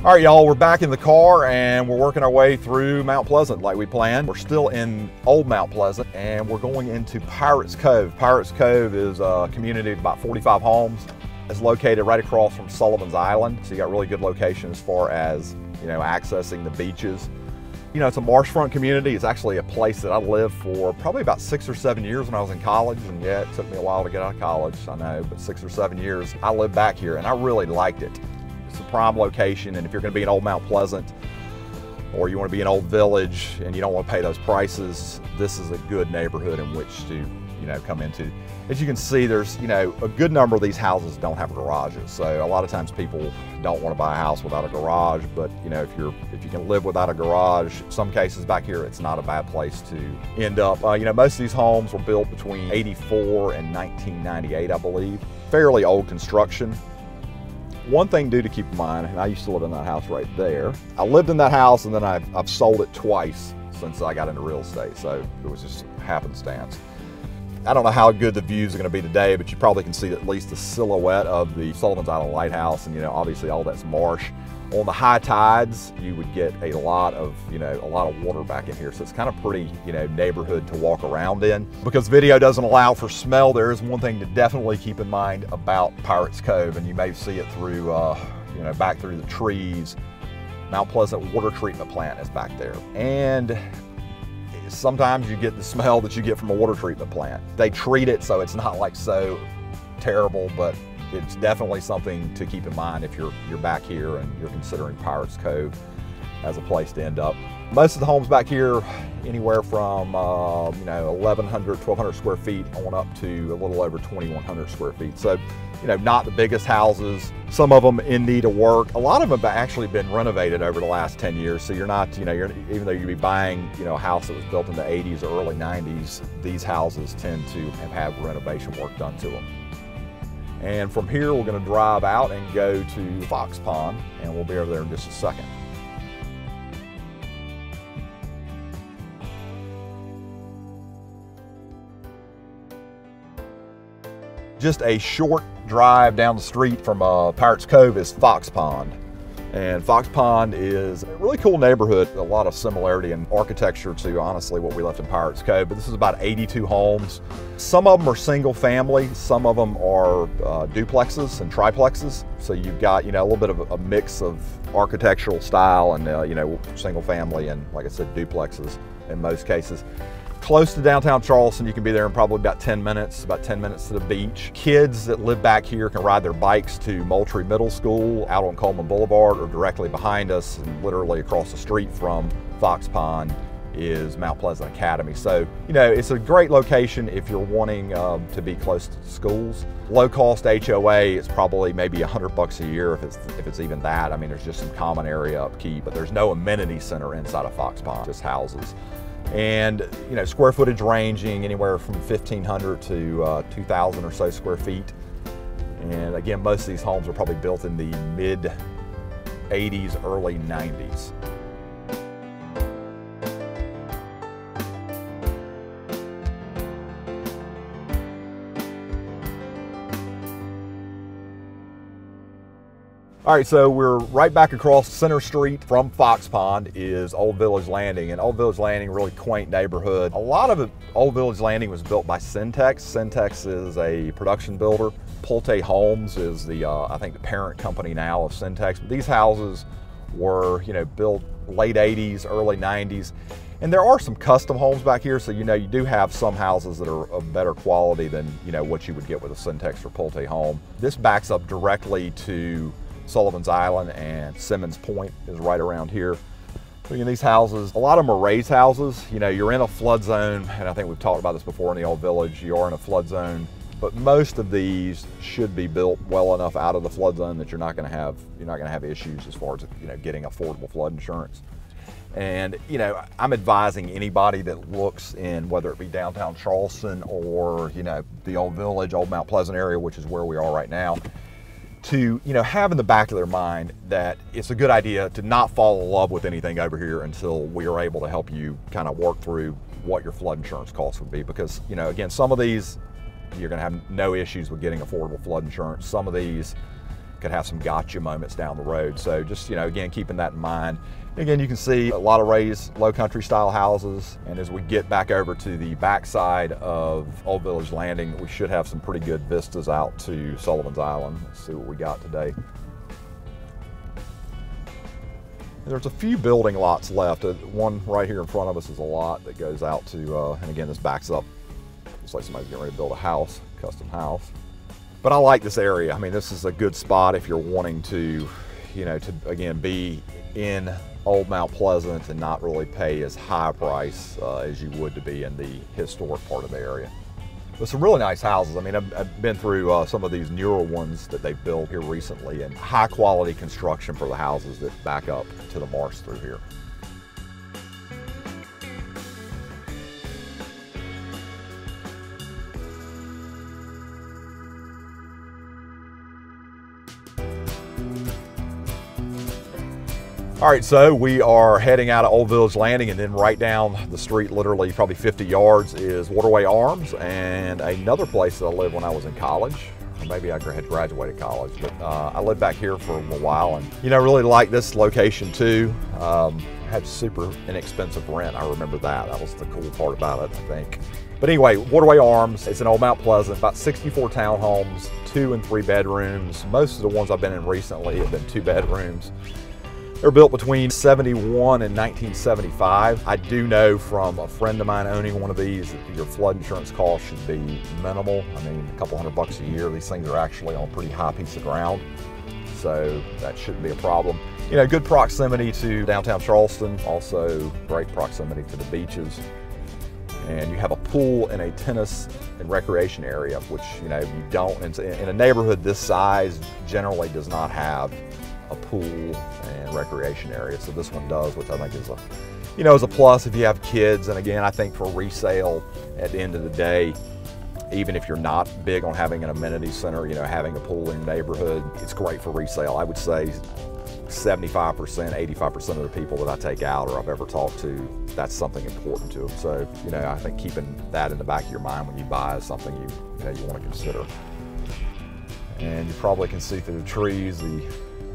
All right, y'all, we're back in the car and we're working our way through Mount Pleasant like we planned. We're still in Old Mount Pleasant and we're going into Pirates Cove. Pirates Cove is a community of about 45 homes. It's located right across from Sullivan's Island, so you got really good location as far as, you know, accessing the beaches. You know, it's a marshfront community. It's actually a place that I lived for probably about 6 or 7 years when I was in college, and yeah, it took me a while to get out of college, I know, but 6 or 7 years. I lived back here and I really liked it. It's a prime location, and if you're going to be in Old Mount Pleasant or you want to be in Old Village and you don't want to pay those prices, this is a good neighborhood in which to, you know, come into. As you can see, there's, you know, a good number of these houses don't have garages, so a lot of times people don't want to buy a house without a garage. But you know, if you can live without a garage, some cases back here, it's not a bad place to end up. You know, most of these homes were built between '84 and 1998, I believe. Fairly old construction. One thing to keep in mind, and I used to live in that house right there. I lived in that house and then I've sold it twice since I got into real estate, so it was just happenstance. I don't know how good the views are going to be today, but you probably can see at least the silhouette of the Sullivan's Island Lighthouse, and you know, obviously all that's marsh. On the high tides, you would get a lot of water back in here, so it's kind of pretty, you know, neighborhood to walk around in. Because video doesn't allow for smell, there is one thing to definitely keep in mind about Pirates Cove, and you may see it through, you know, back through the trees. Mount Pleasant water treatment plant is back there, and sometimes you get the smell that you get from a water treatment plant. They treat it so it's not like so terrible, but it's definitely something to keep in mind if you're back here and you're considering Pirates Cove as a place to end up. Most of the homes back here, anywhere from you know, 1,100, 1,200 square feet on up to a little over 2,100 square feet. So, you know, not the biggest houses. Some of them in need of work. A lot of them have actually been renovated over the last 10 years. So you're not, you know, even though you'd be buying, you know, a house that was built in the 80s or early 90s, these houses tend to have renovation work done to them. And from here, we're going to drive out and go to Fox Pond, and we'll be over there in just a second. Just a short drive down the street from Pirates Cove is Fox Pond. And Fox Pond is a really cool neighborhood, a lot of similarity in architecture to honestly what we left in Pirates Cove, but this is about 82 homes. Some of them are single family, some of them are duplexes and triplexes. So you've got, you know, a little bit of a mix of architectural style and, you know, single family and, like I said, duplexes in most cases. Close to downtown Charleston, you can be there in probably about 10 minutes to the beach. Kids that live back here can ride their bikes to Moultrie Middle School out on Coleman Boulevard, or directly behind us and literally across the street from Fox Pond is Mount Pleasant Academy. So, you know, it's a great location if you're wanting to be close to schools. Low cost HOA is probably maybe $100 a year if it's even that. I mean, there's just some common area upkeep, but there's no amenity center inside of Fox Pond, just houses. And, you know, square footage ranging anywhere from 1,500 to 2,000 or so square feet. And again, most of these homes are probably built in the mid 80s, early 90s. All right, so we're right back across Center Street from Fox Pond is Old Village Landing. And Old Village Landing, really quaint neighborhood. A lot of Old Village Landing was built by Syntex. Syntex is a production builder. Pulte Homes is the, I think, the parent company now of Syntex. But these houses were, you know, built late 80s, early 90s. And there are some custom homes back here, so you know, you do have some houses that are of better quality than, you know, what you would get with a Syntex or Pulte home. This backs up directly to Sullivan's Island, and Simmons Point is right around here. Looking at these houses, a lot of them are raised houses. You know, you're in a flood zone, and I think we've talked about this before in the Old Village, you are in a flood zone, but most of these should be built well enough out of the flood zone that you're not going to have issues as far as, you know, getting affordable flood insurance. And, you know, I'm advising anybody that looks in, whether it be downtown Charleston or, you know, the Old Village, Old Mount Pleasant area, which is where we are right now, to, you know, have in the back of their mind that it's a good idea to not fall in love with anything over here until we are able to help you kind of work through what your flood insurance costs would be. Because, you know, again, some of these, you're going to have no issues with getting affordable flood insurance. Some of these could have some gotcha moments down the road. So just, again, keeping that in mind. Again, you can see a lot of raised low country style houses. And as we get back over to the backside of Old Village Landing, we should have some pretty good vistas out to Sullivan's Island. Let's see what we got today. There's a few building lots left. One right here in front of us is a lot that goes out to, and again, this backs up. Looks like somebody's getting ready to build a house, custom house. But I like this area. I mean, this is a good spot if you're wanting to, to again, be in Old Mount Pleasant and not really pay as high a price as you would to be in the historic part of the area. But some really nice houses. I mean, I've been through some of these newer ones that they've built here recently, and high quality construction for the houses that back up to the marsh through here. All right, so we are heading out of Old Village Landing, and then right down the street, literally probably 50 yards, is Waterway Arms, and another place that I lived when I was in college. Or maybe I had graduated college, but I lived back here for a while, and really like this location too. Had super inexpensive rent. I remember that. That was the cool part about it, I think. But anyway, Waterway Arms, it's in Old Mount Pleasant, about 64 townhomes, 2 and 3 bedrooms. Most of the ones I've been in recently have been 2 bedrooms. They were built between 71 and 1975. I do know from a friend of mine owning one of these that your flood insurance cost should be minimal. I mean, a couple $100 a year. These things are actually on a pretty high piece of ground, so that shouldn't be a problem. Good proximity to downtown Charleston, also great proximity to the beaches. And you have a pool and a tennis and recreation area, which, you don't, in a neighborhood this size, generally does not have a pool and recreation area. So this one does, which I think is is a plus if you have kids. And again, I think for resale at the end of the day, even if you're not big on having an amenity center, having a pool in your neighborhood, it's great for resale. I would say 75%, 85% of the people that I take out or I've ever talked to, that's something important to them. So, I think keeping that in the back of your mind when you buy is something you want to consider. And you probably can see through the trees the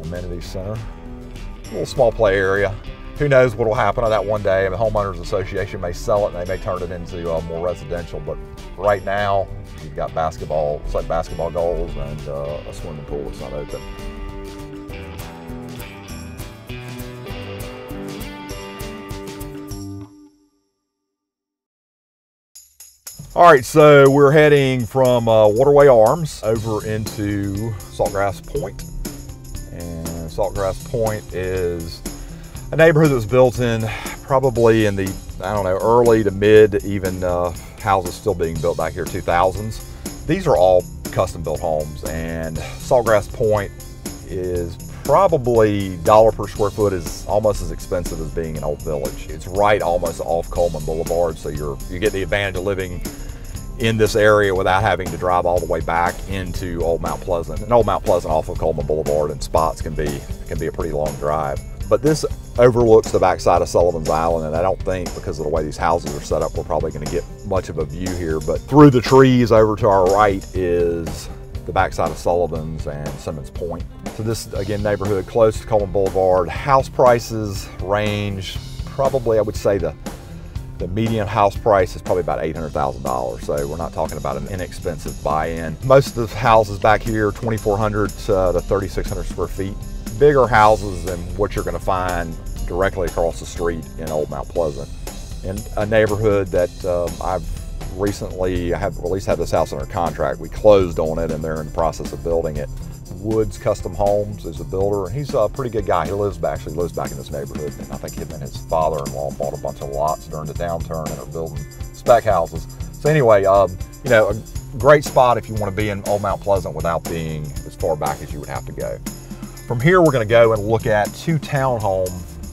amenity center. A little small play area. Who knows what will happen on that one day. The homeowners association may sell it and they may turn it into more residential, but right now you've got basketball, it's like basketball goals and a swimming pool that's not open. All right, so we're heading from Waterway Arms over into Saltgrass Point. And Saltgrass Point is a neighborhood that was built in probably in the, early to mid, even houses still being built back here, 2000s. These are all custom built homes, and Saltgrass Point is probably dollar per square foot is almost as expensive as being in Old Village. It's right almost off Coleman Boulevard, so you get the advantage of living in this area without having to drive all the way back into Old Mount Pleasant. And Old Mount Pleasant off of Coleman Boulevard in spots can be a pretty long drive. But this overlooks the backside of Sullivan's Island, and I don't think, because of the way these houses are set up, we're probably going to get much of a view here. But through the trees over to our right is the backside of Sullivan's and Simmons Point. So this, again, neighborhood close to Coleman Boulevard. House prices range probably, I would say the median house price is probably about $800,000. So we're not talking about an inexpensive buy-in. Most of the houses back here, 2,400 to 3,600 square feet. Bigger houses than what you're going to find directly across the street in Old Mount Pleasant. In a neighborhood that I have at least had this house under contract. We closed on it and they're in the process of building it. Woods Custom Homes is a builder, and he's a pretty good guy. He actually lives back in this neighborhood, and I think him and his father-in-law bought a bunch of lots during the downturn and are building spec houses. So anyway, a great spot if you want to be in Old Mount Pleasant without being as far back as you would have to go. From here, we're going to go and look at 2 townhome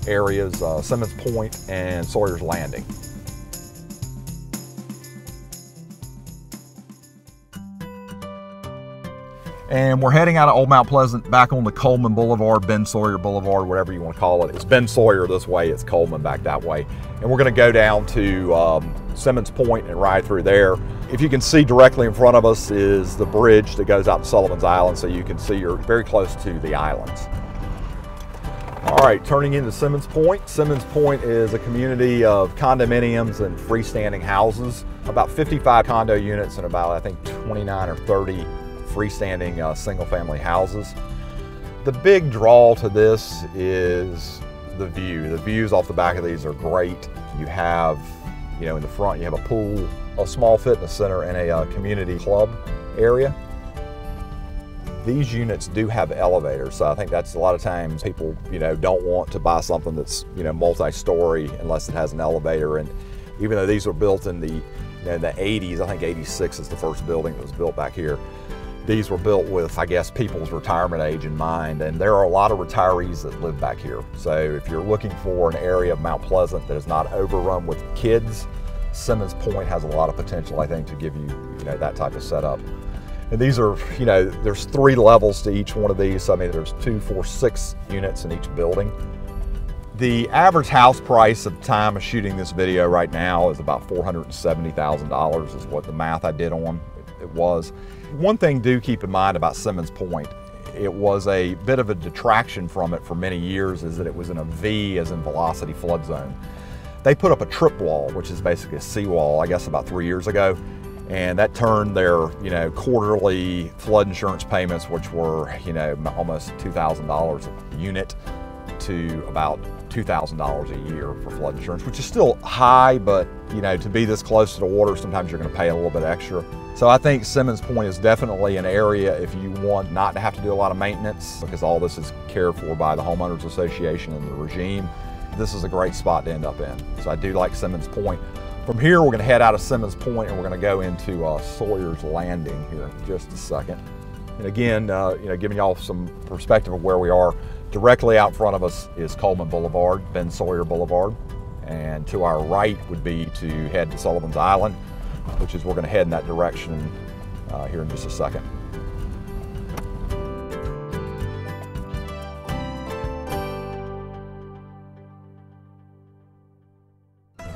areas, Simmons Point and Sawyer's Landing. And we're heading out of Old Mount Pleasant back on the Coleman Boulevard, Ben Sawyer Boulevard, whatever you want to call it. It's Ben Sawyer this way, it's Coleman back that way. And we're going to go down to Simmons Point and ride through there. If you can see directly in front of us is the bridge that goes out to Sullivan's Island, so you can see you're very close to the islands. All right, turning into Simmons Point. Simmons Point is a community of condominiums and freestanding houses, about 55 condo units and about, I think, 29 or 30 freestanding single-family houses. The big draw to this is the view. The views off the back of these are great. You have, in the front, you have a pool, a small fitness center, and a community club area. These units do have elevators, so I think that's a lot of times people, don't want to buy something that's, multi-story unless it has an elevator. And even though these were built in the, the 80s, I think 86 is the first building that was built back here. These were built with, I guess, people's retirement age in mind, and there are a lot of retirees that live back here. So if you're looking for an area of Mount Pleasant that is not overrun with kids, Simmons Point has a lot of potential, I think, to give you, that type of setup. And these are, there's 3 levels to each one of these. So, I mean, there's 2, 4, 6 units in each building. The average house price at the time of shooting this video right now is about $470,000 is what the math I did on it was. One thing do keep in mind about Simmons Point, it was a bit of a detraction from it for many years, is that it was in a V as in velocity flood zone. They put up a trip wall, which is basically a seawall, I guess about 3 years ago. And that turned their, quarterly flood insurance payments, which were, almost $2,000 a unit, to about $2,000 a year for flood insurance, which is still high, but, to be this close to the water, sometimes you're going to pay a little bit extra. So I think Simmons Point is definitely an area if you want not to have to do a lot of maintenance, because all this is cared for by the Homeowners Association and the regime. This is a great spot to end up in. So I do like Simmons Point. From here, we're going to head out of Simmons Point and we're going to go into Sawyer's Landing here in just a second. And again, giving y'all some perspective of where we are. Directly out in front of us is Coleman Boulevard, Ben Sawyer Boulevard. And to our right would be to head to Sullivan's Island, which is we're going to head in that direction here in just a second.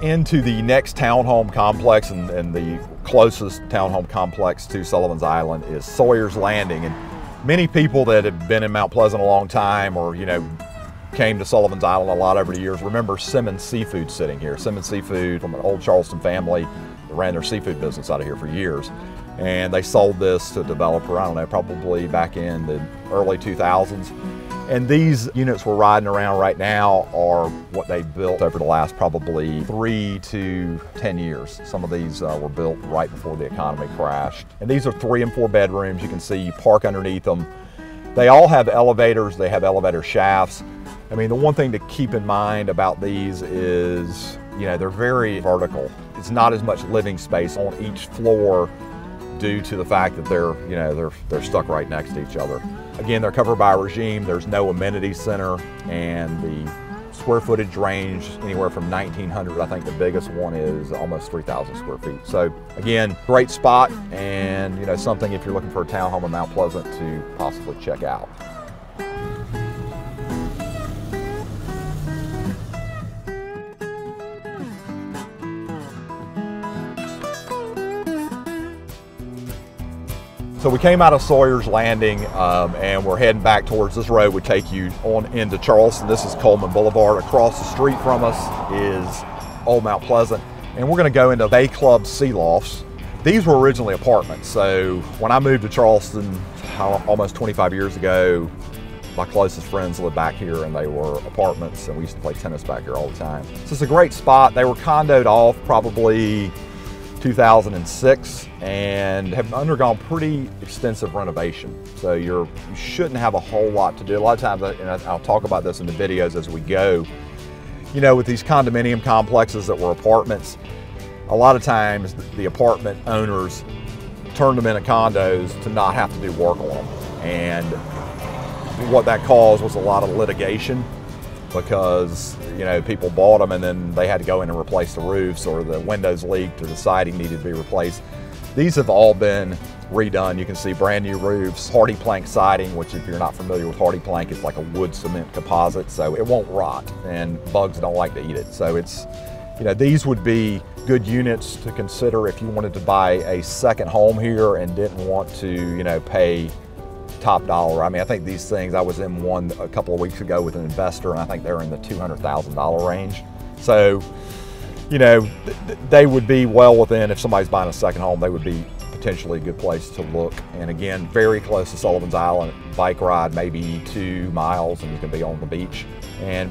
Into the next townhome complex, and the closest townhome complex to Sullivan's Island is Sawyer's Landing. And many people that have been in Mount Pleasant a long time, or came to Sullivan's Island a lot over the years, remember Simmons Seafood sitting here. Simmons Seafood, from an old Charleston family that ran their seafood business out of here for years. And they sold this to a developer, I don't know, probably back in the early 2000s. And these units we're riding around right now are what they built over the last probably 3 to 10 years. Some of these were built right before the economy crashed. And these are 3 and 4 bedrooms. You can see you park underneath them. They all have elevators. They have elevator shafts. I mean, the one thing to keep in mind about these is, they're very vertical. It's not as much living space on each floor due to the fact that they're stuck right next to each other. Again, they're covered by a regime. There's no amenity center, and the square footage range anywhere from 1,900. I think the biggest one is almost 3,000 square feet. So again, great spot, and something if you're looking for a townhome in Mount Pleasant to possibly check out. So we came out of Sawyer's Landing and we're heading back towards this road would take you on into Charleston. This is Coleman Boulevard. Across the street from us is Old Mount Pleasant. And we're gonna go into Club Sealofts. These were originally apartments. So when I moved to Charleston almost 25 years ago, my closest friends lived back here and they were apartments, and we used to play tennis back here all the time. So it's a great spot. They were condoed off probably 2006 and have undergone pretty extensive renovation. So you shouldn't have a whole lot to do. A lot of times, and I'll talk about this in the videos as we go, with these condominium complexes that were apartments, a lot of times the apartment owners turned them into condos to not have to do work on them. And what that caused was a lot of litigation, because people bought them and then they had to go in and replace the roofs, or the windows leaked, or the siding needed to be replaced. These have all been redone. You can see brand new roofs, hardy plank siding, which if you're not familiar with hardy plank, it's like a wood cement composite, so it won't rot and bugs don't like to eat it. So it's, you know, these would be good units to consider if you wanted to buy a second home here and didn't want to, you know, pay top dollar. I mean, I think these things, I was in one a couple of weeks ago with an investor, and I think they're in the $200,000 range. So, you know, they would be well within, if somebody's buying a second home, they would be potentially a good place to look. And again, very close to Sullivan's Island, bike ride maybe 2 miles and you can be on the beach. And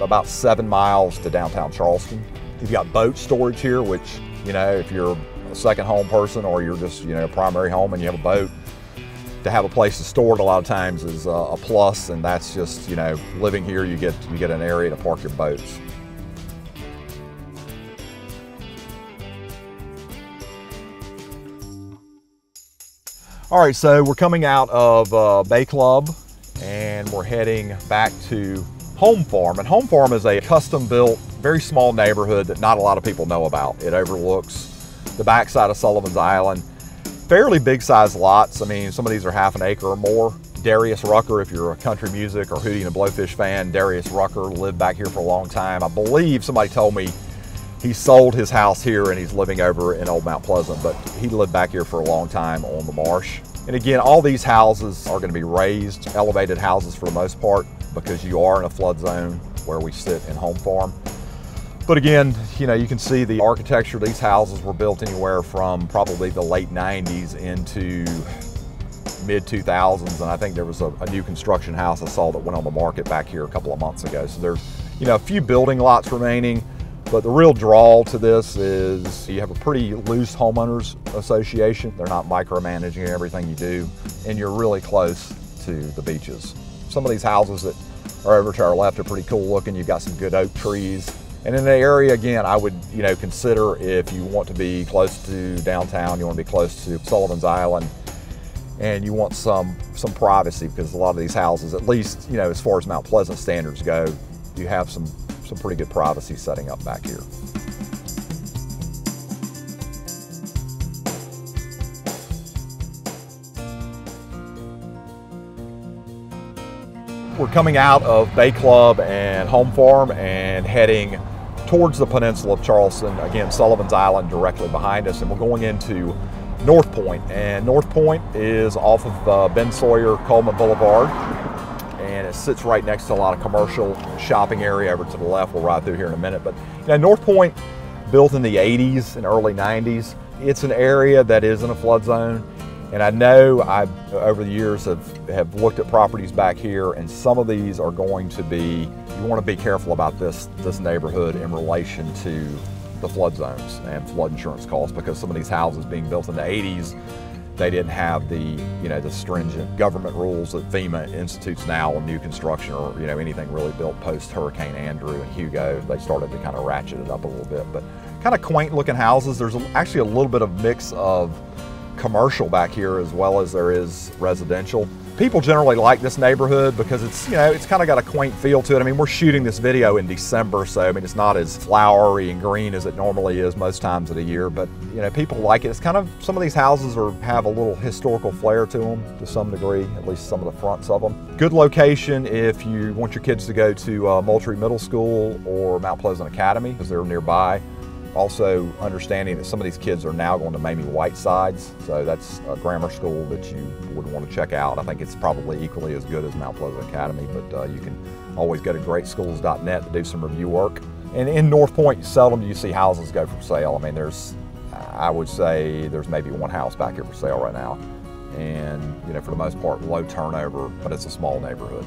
about 7 miles to downtown Charleston. You've got boat storage here, which, you know, if you're a second home person or you're just, you know, a primary home and you have a boat, to have a place to store it a lot of times is a plus, and that's just, you know, living here, you get an area to park your boats. All right, so we're coming out of Bay Club and we're heading back to Home Farm. And Home Farm is a custom-built, very small neighborhood that not a lot of people know about. It overlooks the backside of Sullivan's Island. Fairly big-sized lots. I mean, some of these are half an acre or more. Darius Rucker, if you're a country music or Hootie and the Blowfish fan, Darius Rucker lived back here for a long time. I believe somebody told me he sold his house here and he's living over in Old Mount Pleasant, but he lived back here for a long time on the marsh. And again, all these houses are going to be raised, elevated houses for the most part, because you are in a flood zone where we sit in Home Farm. But again, you know, you can see the architecture. These houses were built anywhere from probably the late 90s into mid 2000s. And I think there was a new construction house I saw that went on the market back here a couple of months ago. So there's, you know, a few building lots remaining. But the real draw to this is you have a pretty loose homeowners association. They're not micromanaging everything you do, and you're really close to the beaches. Some of these houses that are over to our left are pretty cool looking. You've got some good oak trees. And in the area, again, I would, you know, consider if you want to be close to downtown, you want to be close to Sullivan's Island, and you want some privacy, because a lot of these houses, at least, you know, as far as Mount Pleasant standards go, you have some pretty good privacy setting up back here. We're coming out of Bay Club and Home Farm and heading towards the peninsula of Charleston. Again, Sullivan's Island directly behind us, and we're going into North Point. And North Point is off of Ben Sawyer Coleman Boulevard, and it sits right next to a lot of commercial shopping area over to the left. We'll ride through here in a minute. But you know, North Point, built in the 80s and early 90s, it's an area that is in a flood zone. And I know I, over the years, have looked at properties back here, and some of these are going to be, you want to be careful about this neighborhood in relation to the flood zones and flood insurance costs, because some of these houses being built in the 80s, they didn't have the, you know, the stringent government rules that FEMA institutes now on new construction, or, you know, anything really built post Hurricane Andrew and Hugo. They started to kind of ratchet it up a little bit, but kind of quaint looking houses. There's actually a little bit of mix of commercial back here as well as there is residential. People generally like this neighborhood because it's, you know, it's kind of got a quaint feel to it. I mean, we're shooting this video in December, so I mean, it's not as flowery and green as it normally is most times of the year, but you know, people like it. It's kind of, some of these houses have a little historical flair to them to some degree, at least some of the fronts of them. Good location if you want your kids to go to Moultrie Middle School or Mount Pleasant Academy, because they're nearby. Also understanding that some of these kids are now going to Mamie Whitesides, so that's a grammar school that you would want to check out. I think it's probably equally as good as Mount Pleasant Academy, but you can always go to greatschools.net to do some review work. And in North Point, seldom do you see houses go for sale. I mean, I would say there's maybe one house back here for sale right now. And, you know, for the most part, low turnover, but it's a small neighborhood.